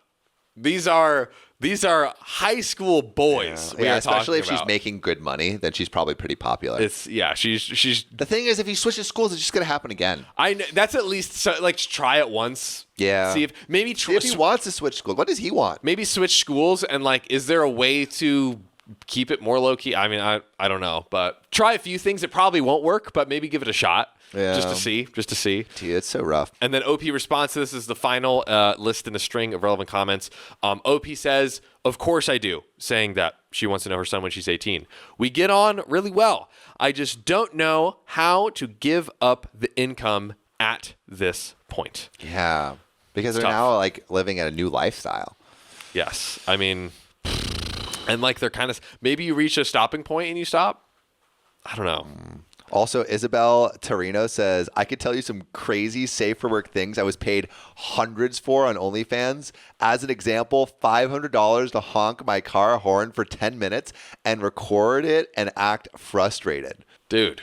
These are high school boys. Yeah, especially if she's making good money, then she's probably pretty popular. She's. The thing is, if he switches schools, it's just gonna happen again. I know, that's at least try it once. Yeah. See if he wants to switch schools. What does he want? Maybe switch schools and is there a way to keep it more low key? I mean, I don't know, but try a few things. It probably won't work, but maybe give it a shot. Yeah. Just to see. Dude, it's so rough. And then OP responds to this is the final list in a string of relevant comments. OP says, of course I do, saying that she wants to know her son when she's 18. We get on really well. I just don't know how to give up the income at this point. Yeah. Because they're tough. now living at a new lifestyle. Yes. I mean, and they're kind of, maybe you reach a stopping point and you stop. I don't know. Also, Isabel Torino says, I could tell you some crazy safe for work things I was paid hundreds for on OnlyFans. As an example, $500 to honk my car horn for 10 minutes and record it and act frustrated. Dude.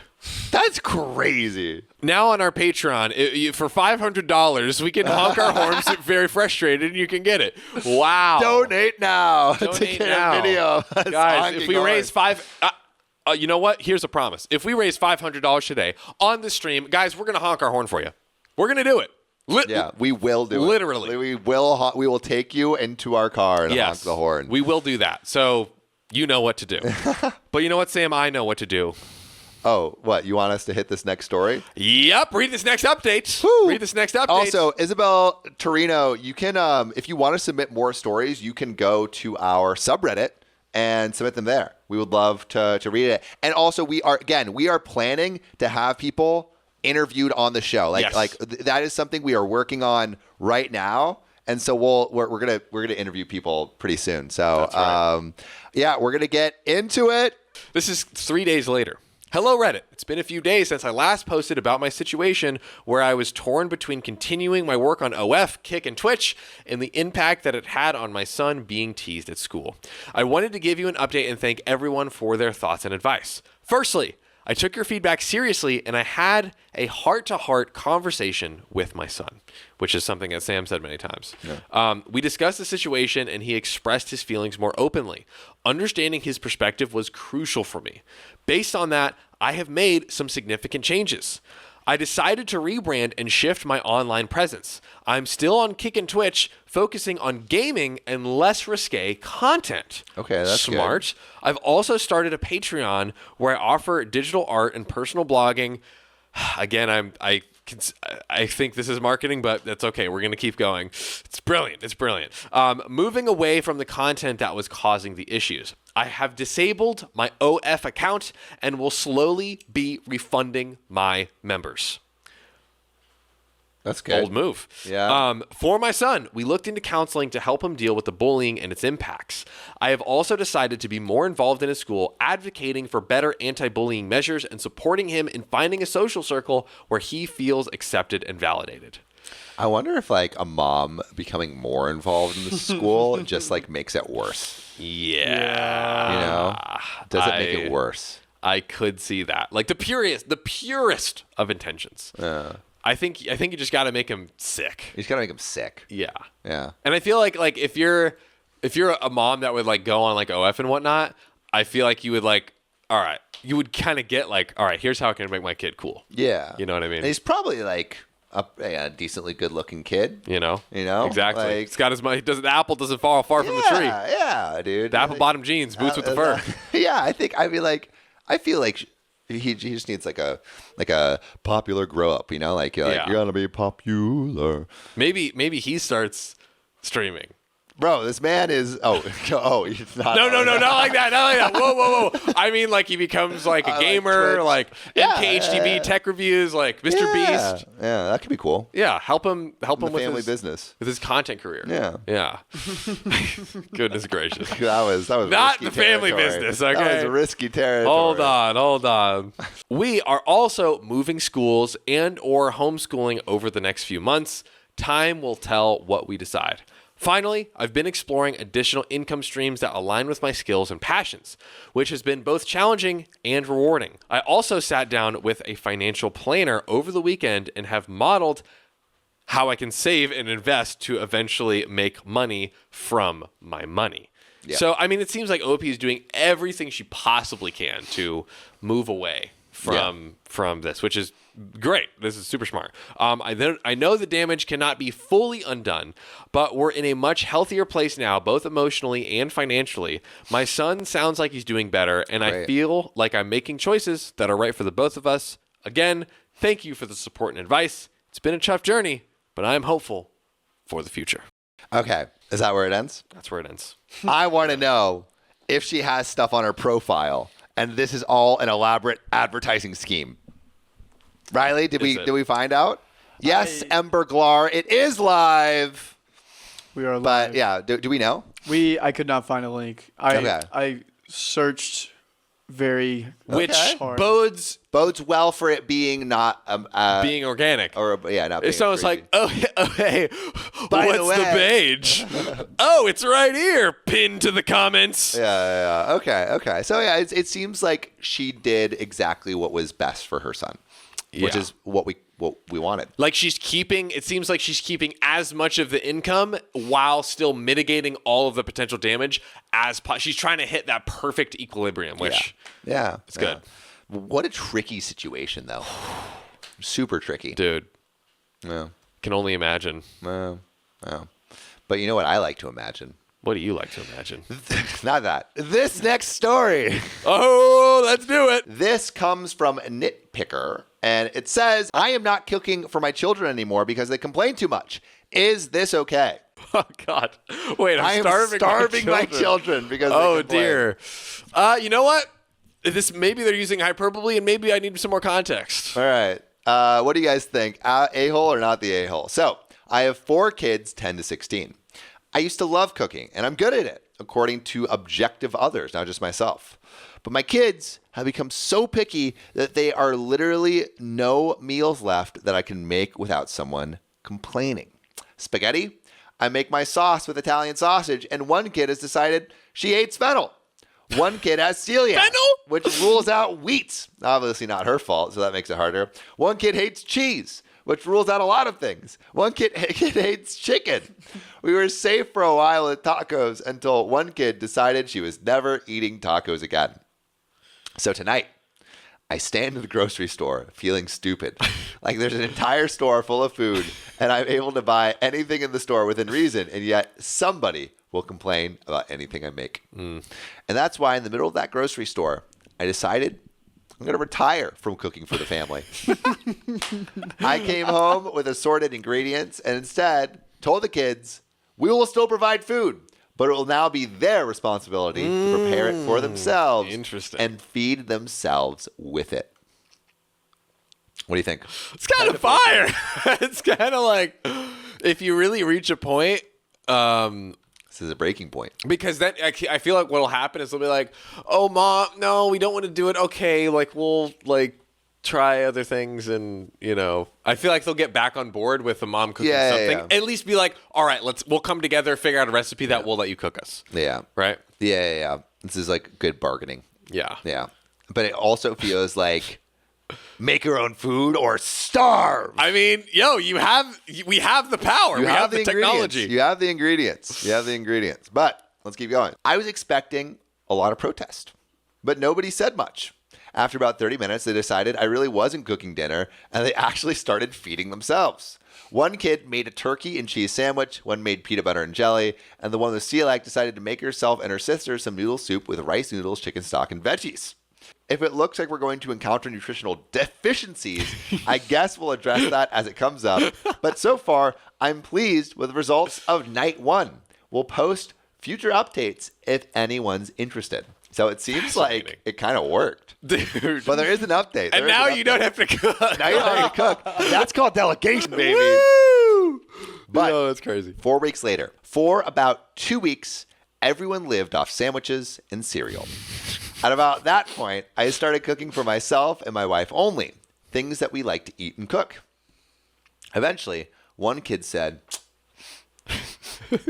That's crazy. Now on our Patreon, for $500, we can honk our horns very frustrated and you can get it. Wow. Donate now to Donate get now. a video. Guys, if we raise you know what? Here's a promise. If we raise $500 today on the stream, guys, we're going to honk our horn for you. We're going to do it. Yeah, we will do Literally. it. We will take you into our car and honk the horn. We will do that. So you know what to do. But you know what, Sam? I know what to do. Oh, what? You want us to hit this next story? Yep. Read this next update. Woo. Read this next update. Also, Isabel Torino, you can, if you want to submit more stories, you can go to our subreddit and submit them there. We would love to read it. And also, we are planning to have people interviewed on the show. That is something we are working on right now. And so we're gonna interview people pretty soon. So right. We're gonna get into it. This is 3 days later. Hello, Reddit. It's been a few days since I last posted about my situation where I was torn between continuing my work on OF, Kick, and Twitch and the impact that it had on my son being teased at school. I wanted to give you an update and thank everyone for their thoughts and advice. Firstly, I took your feedback seriously and I had a heart-to-heart conversation with my son, which is something that Sam said many times. Yeah. We discussed the situation and he expressed his feelings more openly. Understanding his perspective was crucial for me. Based on that, I have made some significant changes. I decided to rebrand and shift my online presence. I'm still on Kick and Twitch, focusing on gaming and less risque content. Okay, that's smart. Good. I've also started a Patreon where I offer digital art and personal blogging. Again, I think this is marketing, but that's okay. We're going to keep going. It's brilliant. It's brilliant. Moving away from the content that was causing the issues. I have disabled my OF account and will slowly be refunding my members. That's good. Bold move. Yeah. For my son, we looked into counseling to help him deal with the bullying and its impacts. I have also decided to be more involved in his school, advocating for better anti-bullying measures and supporting him in finding a social circle where he feels accepted and validated. I wonder if a mom becoming more involved in the school just makes it worse. Yeah. Does it make it worse? I could see that. The purest of intentions. I think you just got to make him sick. You just got to make him sick. Yeah. Yeah. And I feel like if you're a mom that would go on OF and whatnot, I feel like you would all right, you would kind of get all right, here's how I can make my kid cool. Yeah. You know what I mean? And he's probably a decently good looking kid. You know? Exactly. It's got the apple doesn't fall far from the tree. Yeah, dude. The apple bottom jeans, boots with the fur. Yeah, I feel like he just needs a popular grow up, you're gonna be popular. Maybe he starts streaming. Bro, this man is he's not. No, not like that. Not like that. Whoa. I mean, he becomes a gamer, MKHTV tech reviews, Mr. Beast. Yeah, that could be cool. Yeah, help him with family his business, with his content career. Yeah. Goodness gracious. That was not risky the family territory. business. Okay, that was a risky territory. Hold on. We are also moving schools and/or homeschooling over the next few months. Time will tell what we decide. Finally, I've been exploring additional income streams that align with my skills and passions, which has been both challenging and rewarding. I also sat down with a financial planner over the weekend and have modeled how I can save and invest to eventually make money from my money. Yeah. So, it seems like OP is doing everything she possibly can to move away from this, which is great. This is super smart. I know the damage cannot be fully undone, but we're in a much healthier place now, both emotionally and financially. My son sounds like he's doing better, and I feel like I'm making choices that are right for the both of us. Again, thank you for the support and advice. It's been a tough journey, but I'm hopeful for the future. Okay. Is that where it ends? That's where it ends. I want to know if she has stuff on her profile, and this is all an elaborate advertising scheme. Riley, did we find out? Yes, Ember Glar, it is live. We are live. But yeah, do we know? I could not find a link. I searched very which hard. bodes well for it being not being organic or not being it sounds crazy. hey, what's the page? It's right here, pinned to the comments. Yeah. Okay. So yeah, it seems like she did exactly what was best for her son, which is what we wanted. It seems like she's keeping as much of the income while still mitigating all of the potential damage she's trying to hit that perfect equilibrium, which it's good. What a tricky situation though. Super tricky. Dude. Yeah. Can only imagine. Well, but you know what I like to imagine? What do you like to imagine? Not that. This next story. Oh, let's do it. This comes from Nitpicker, and it says, I am not cooking for my children anymore because they complain too much. Is this okay? Oh, God. Wait, I am starving my children because oh, they complain. dear. You know what? Maybe they're using hyperbole, and maybe I need some more context. All right. What do you guys think? A-hole or not the a-hole? So I have 4 kids, 10 to 16. I used to love cooking, and I'm good at it, according to objective others, not just myself. But my kids have become so picky that they are literally no meals left that I can make without someone complaining. Spaghetti, I make my sauce with Italian sausage, and one kid has decided she hates fennel. One kid has celiac, which rules out wheat. Obviously not her fault, so that makes it harder. One kid hates cheese, which rules out a lot of things. One kid hates chicken. We were safe for a while with tacos until one kid decided she was never eating tacos again. So tonight, I stand in the grocery store feeling stupid. Like there's an entire store full of food, and I'm able to buy anything in the store within reason, and yet somebody will complain about anything I make. And that's why in the middle of that grocery store, I decided I'm going to retire from cooking for the family. I came home with assorted ingredients and instead told the kids, we will still provide food, but it will now be their responsibility to prepare it for themselves and feed themselves with it. What do you think? It's kind of fire. It's kind of like if you really reach a point. This is a breaking point. Because then I feel like what'll happen is they'll be like, oh, Mom, no, we don't want to do it. Okay, like we'll like try other things. And, you know, I feel like they'll get back on board with the mom cooking something. Yeah. At least be like, all right, we'll come together, figure out a recipe that we'll let you cook us. Yeah. Right? Yeah. This is like good bargaining. Yeah. Yeah. But it also feels like make your own food or starve. I mean, we have the power. We have the technology. You have the ingredients. But let's keep going. I was expecting a lot of protest, but nobody said much. After about 30 minutes, they decided I really wasn't cooking dinner, and they actually started feeding themselves. One kid made a turkey and cheese sandwich, one made peanut butter and jelly, and the one with celiac decided to make herself and her sister some noodle soup with rice noodles, chicken stock, and veggies. If it looks like we're going to encounter nutritional deficiencies, I guess we'll address that as it comes up. But so far, I'm pleased with the results of night 1. We'll post future updates if anyone's interested. So it seems like it kind of worked. Dude. But there is an update. And now you don't have to cook. Now you don't have to cook. That's called delegation, baby. Woo! But no, that's crazy. 4 weeks later, for about 2 weeks, everyone lived off sandwiches and cereal. At about that point, I started cooking for myself and my wife only, things that we like to eat and cook. Eventually, one kid said,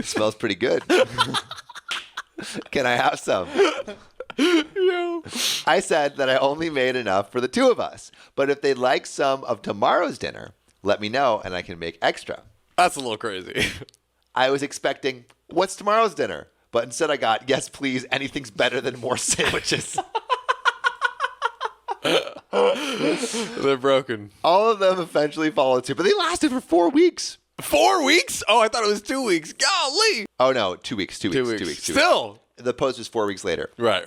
smells pretty good. Can I have some? I said that I only made enough for the 2 of us, but if they'd like some of tomorrow's dinner, let me know and I can make extra. That's a little crazy. I was expecting, what's tomorrow's dinner? But instead I got, yes, please, anything's better than more sandwiches. They're broken. All of them eventually followed suit, but they lasted for 4 weeks. 4 weeks? Oh, I thought it was 2 weeks. Golly. Oh, no, 2 weeks. Still. The post was 4 weeks later. Right.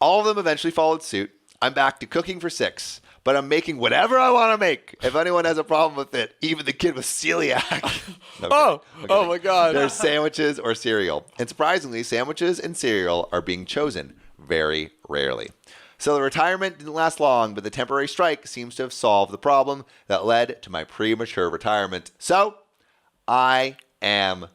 All of them eventually followed suit. I'm back to cooking for 6, but I'm making whatever I want to make. If anyone has a problem with it, even the kid with celiac. Oh my God. There's sandwiches or cereal. And surprisingly, sandwiches and cereal are being chosen very rarely. So the retirement didn't last long, but the temporary strike seems to have solved the problem that led to my premature retirement. So I am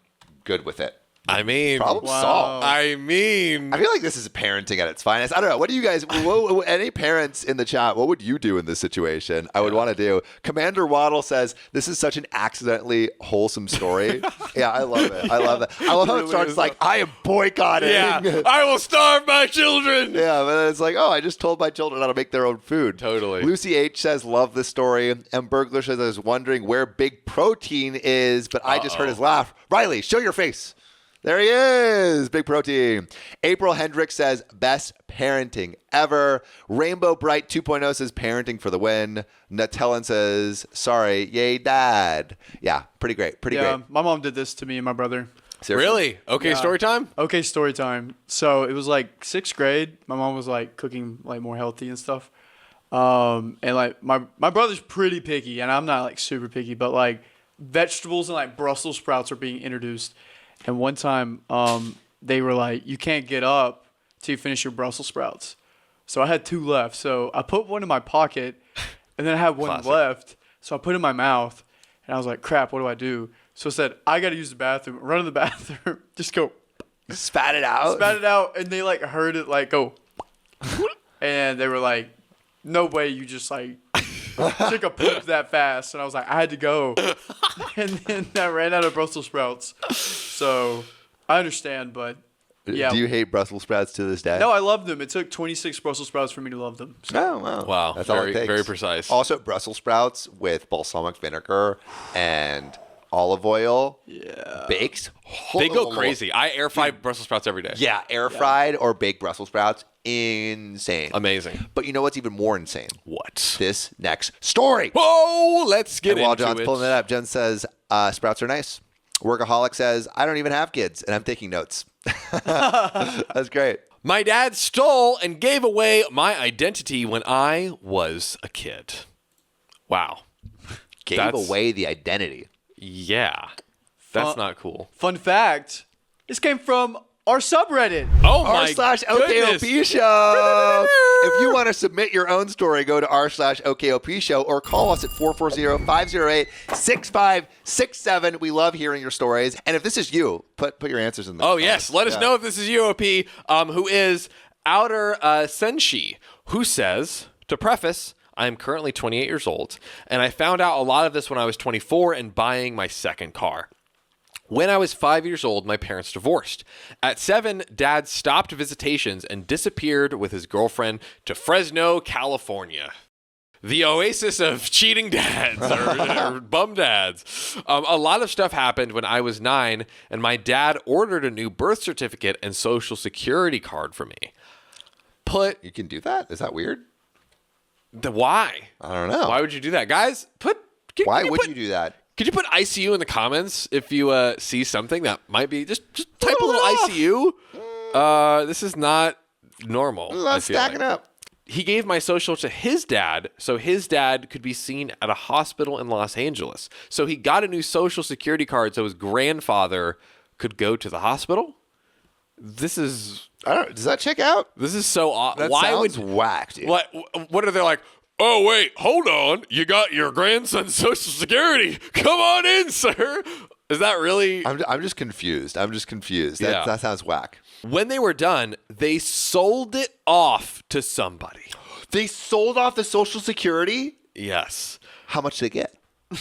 good with it. I mean, problem solved. I mean, I feel like this is parenting at its finest. I don't know. What do you guys, any parents in the chat, what would you do in this situation? I would want to do. Commander Waddle says, this is such an accidentally wholesome story. Yeah, I love it. I love how it starts like, I am boycotting. Yeah, I will starve my children. Yeah, but it's like, oh, I just told my children how to make their own food. Totally. Lucy H says, love this story. And Burglar says, I was wondering where Big Protein is, but I just heard his laugh. Riley, show your face. There he is. Big protein. April Hendricks says, best parenting ever. Rainbow Bright 2.0 says, parenting for the win. Nutellin says, sorry, yay, dad. Yeah, pretty great. Pretty great. My mom did this to me and my brother. Seriously? Really? Okay, story time? Okay, story time. So it was like 6th grade. My mom was like cooking like more healthy and stuff. And like my brother's pretty picky, and I'm not like super picky, but like vegetables and like Brussels sprouts are being introduced. And one time, they were like, you can't get up till you finish your Brussels sprouts. So I had 2 left. So I put one in my pocket, and then I had one Classic. left. So I put it in my mouth, and I was like, crap, what do I do? So I said, I got to use the bathroom. Run to the bathroom. Just go. Spat it out. Spat it out. And they like heard it like go. And they were like, no way you just like took a poop that fast. And I was like, I had to go. And then I ran out of Brussels sprouts. So I understand, but yeah. Do you hate Brussels sprouts to this day? No, I love them. It took 26 Brussels sprouts for me to love them. So. Oh, wow. Wow. That's all it takes. Very precise. Also, Brussels sprouts with balsamic vinegar and olive oil. Yeah. Baked. They go crazy. I air fry Brussels sprouts every day. Yeah, air fried or baked Brussels sprouts. Insane. Amazing. But you know what's even more insane? What? This next story. Whoa, let's get And while into John's it. pulling it up, Jen says, sprouts are nice. Workaholic says, I don't even have kids, and I'm taking notes. That's great. My dad stole and gave away my identity when I was a kid. Wow. Gave away the identity. Yeah. That's not cool. Fun fact, this came from our subreddit. Oh my r/OKOP goodness. show. If you want to submit your own story, go to r/OKOP show or call us at 440-508-6567. We love hearing your stories. And if this is you, put your answers in the Oh, yes. Let us know if this is UOP, who is Outer Senshi, who says, to preface, I am currently 28 years old, and I found out a lot of this when I was 24 and buying my second car. When I was 5 years old, my parents divorced. At 7, Dad stopped visitations and disappeared with his girlfriend to Fresno, California. The oasis of cheating dads or bum dads. A lot of stuff happened when I was 9, and my dad ordered a new birth certificate and social security card for me. You can do that? Is that weird? Why? I don't know. Why would you do that? Guys, Why would you do that? Could you put ICU in the comments if you see something that might be just type a little ICU? This is not normal. Let's stack it up. He gave my social to his dad, so his dad could be seen at a hospital in Los Angeles. So he got a new social security card so his grandfather could go to the hospital. This is Does that check out? this is so odd. That Why sounds would whack, dude. what are they like? Oh, wait, hold on. You got your grandson's social security. Come on in, sir. Is that really? I'm just confused. Yeah. That sounds whack. When they were done, they sold it off to somebody. They sold off the Social Security? Yes. How much did they get?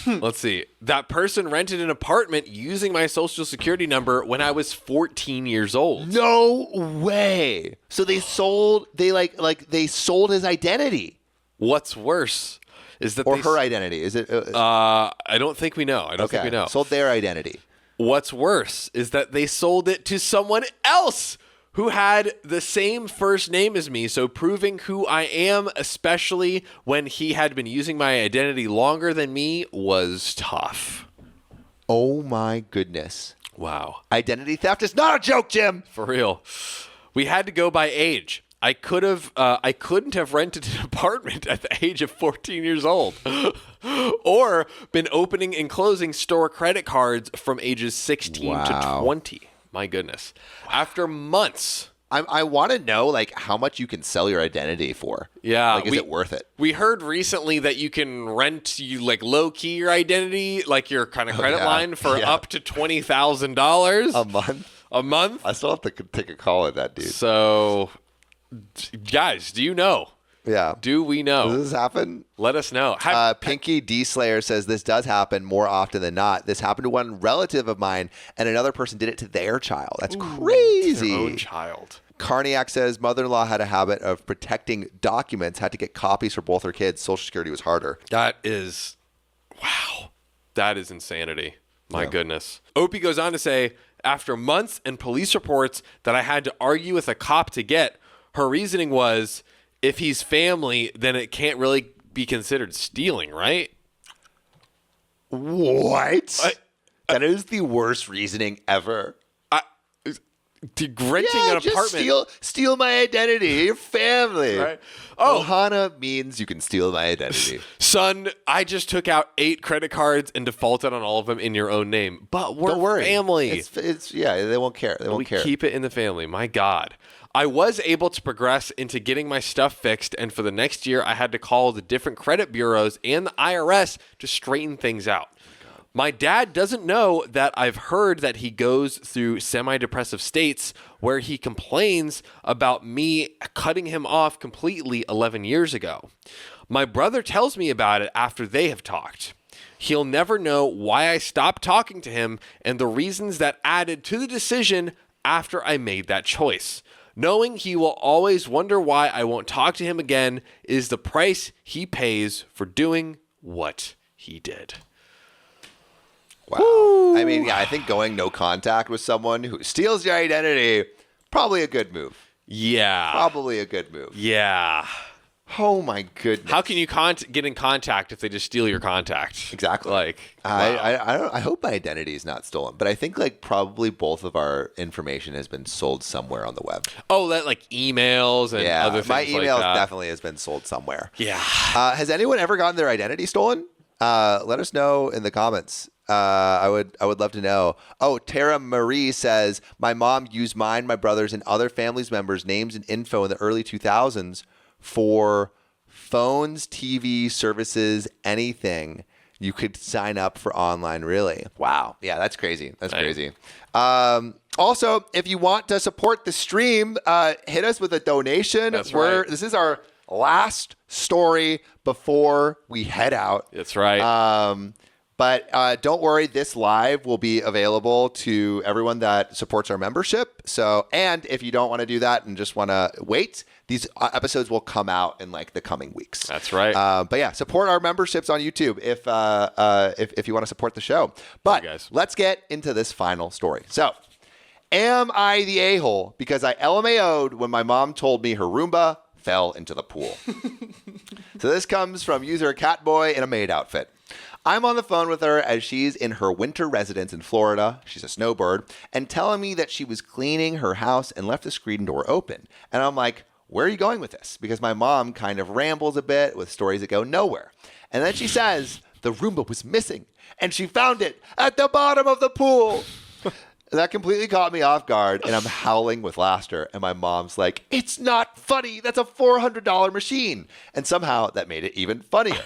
Let's see. That person rented an apartment using my social security number when I was 14 years old. No way. So they sold they sold his identity. What's worse is that Her identity. Is it I don't think we know. I don't think we know. Sold their identity. What's worse is that they sold it to someone else who had the same first name as me, so proving who I am, especially when he had been using my identity longer than me, was tough. Oh my goodness. Wow. Identity theft is not a joke, Jim. For real. We had to go by age. I couldn't have rented an apartment at the age of 14 years old or been opening and closing store credit cards from ages 16 to 20. My goodness. After months. I want to know how much you can sell your identity for. Yeah. Is it worth it? We heard recently that you can rent low key your identity, your kind of credit line for up to $20,000 A month? A month? I still have to take a call at that, dude. So guys, do you know? Yeah. Do we know? Does this happen? Let us know. Pinky D Slayer says this does happen more often than not. This happened to one relative of mine, and another person did it to their child. That's crazy. Their own child. Carniac says mother-in-law had a habit of protecting documents, had to get copies for both her kids. Social Security was harder. That is, wow. That is insanity. My goodness. Opie goes on to say, after months and police reports that I had to argue with a cop to get. Her reasoning was, if he's family, then it can't really be considered stealing, right? What? That is the worst reasoning ever. Renting an apartment. Just steal my identity. Your family. Right. Oh, Ohana means you can steal my identity. Son, I just took out 8 credit cards and defaulted on all of them in your own name. But we're Don't worry. family. It's they won't care. They won't care. Keep it in the family. My God. I was able to progress into getting my stuff fixed, and for the next year, I had to call the different credit bureaus and the IRS to straighten things out. My dad doesn't know that I've heard that he goes through semi-depressive states where he complains about me cutting him off completely 11 years ago. My brother tells me about it after they have talked. He'll never know why I stopped talking to him and the reasons that added to the decision after I made that choice. Knowing he will always wonder why I won't talk to him again is the price he pays for doing what he did. Wow. Woo. I mean, yeah, I think going no contact with someone who steals your identity, probably a good move. Yeah. Probably a good move. Yeah. Oh, my goodness. How can you get in contact if they just steal your contact? Exactly. Like, wow. I hope my identity is not stolen, but I think like probably both of our information has been sold somewhere on the web. Oh, that like emails and other things my email like that. definitely has been sold somewhere. Yeah. Has anyone ever gotten their identity stolen? Let us know in the comments. I would love to know. Oh, Tara Marie says, my mom used mine, my brother's, and other family's members' names and info in the early 2000s for phones, TV, services, anything you could sign up for online, really. Wow. Yeah, that's crazy. That's crazy. Also, if you want to support the stream, hit us with a donation. That's right. This is our last story before we head out. That's right. But don't worry, this live will be available to everyone that supports our membership. So, and if you don't want to do that and just want to wait, these episodes will come out in like the coming weeks. That's right. But yeah, support our memberships on YouTube if you want to support the show. But let's get into this final story. So, am I the a-hole because I LMAO'd when my mom told me her Roomba fell into the pool? So this comes from user Catboy in a maid outfit. I'm on the phone with her as she's in her winter residence in Florida. She's a snowbird, and telling me that she was cleaning her house and left the screen door open. And I'm like, where are you going with this? Because my mom kind of rambles a bit with stories that go nowhere. And then she says the Roomba was missing and she found it at the bottom of the pool. That completely caught me off guard, and I'm howling with laughter. And my mom's like, it's not funny. That's a $400 machine. And somehow that made it even funnier.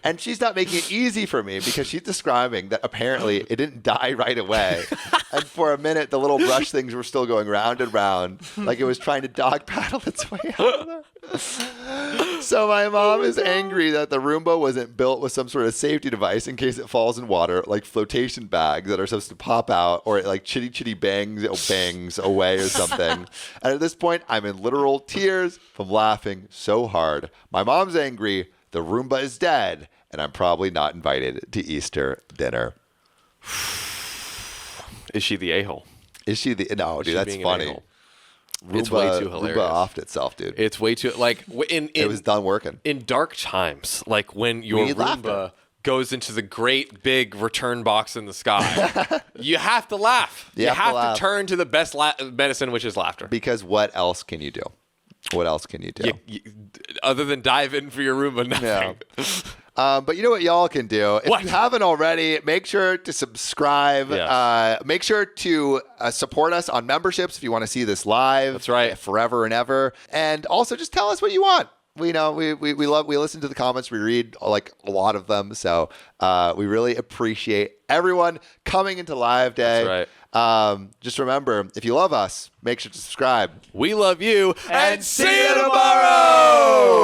And she's not making it easy for me because she's describing that apparently it didn't die right away. And for a minute, the little brush things were still going round and round, like it was trying to dog paddle its way out of there. So my mom is angry that the Roomba wasn't built with some sort of safety device in case it falls in water, like flotation bags that are supposed to pop out, or it like chitty bangs away or something. And at this point, I'm in literal tears from laughing so hard. My mom's angry, the Roomba is dead, and I'm probably not invited to Easter dinner. Is she the a-hole? Is she the... No, dude, that's funny. It's way too hilarious. Roomba offed itself, dude. It's way too... Like, it was done working. In dark times, like when your Roomba goes into the great big return box in the sky, you have to laugh. You have to turn to the best medicine, which is laughter. Because what else can you do? What else can you do? Other than dive in for your Roomba, nothing. Yeah. But you know what y'all can do? If you haven't already, make sure to subscribe. Yes. Make sure to support us on memberships if you want to see this live. That's right. Forever and ever. And also just tell us what you want. We listen to the comments. We read like a lot of them. So we really appreciate everyone coming into Live Day. That's right. Just remember, if you love us, make sure to subscribe. We love you. And see you tomorrow.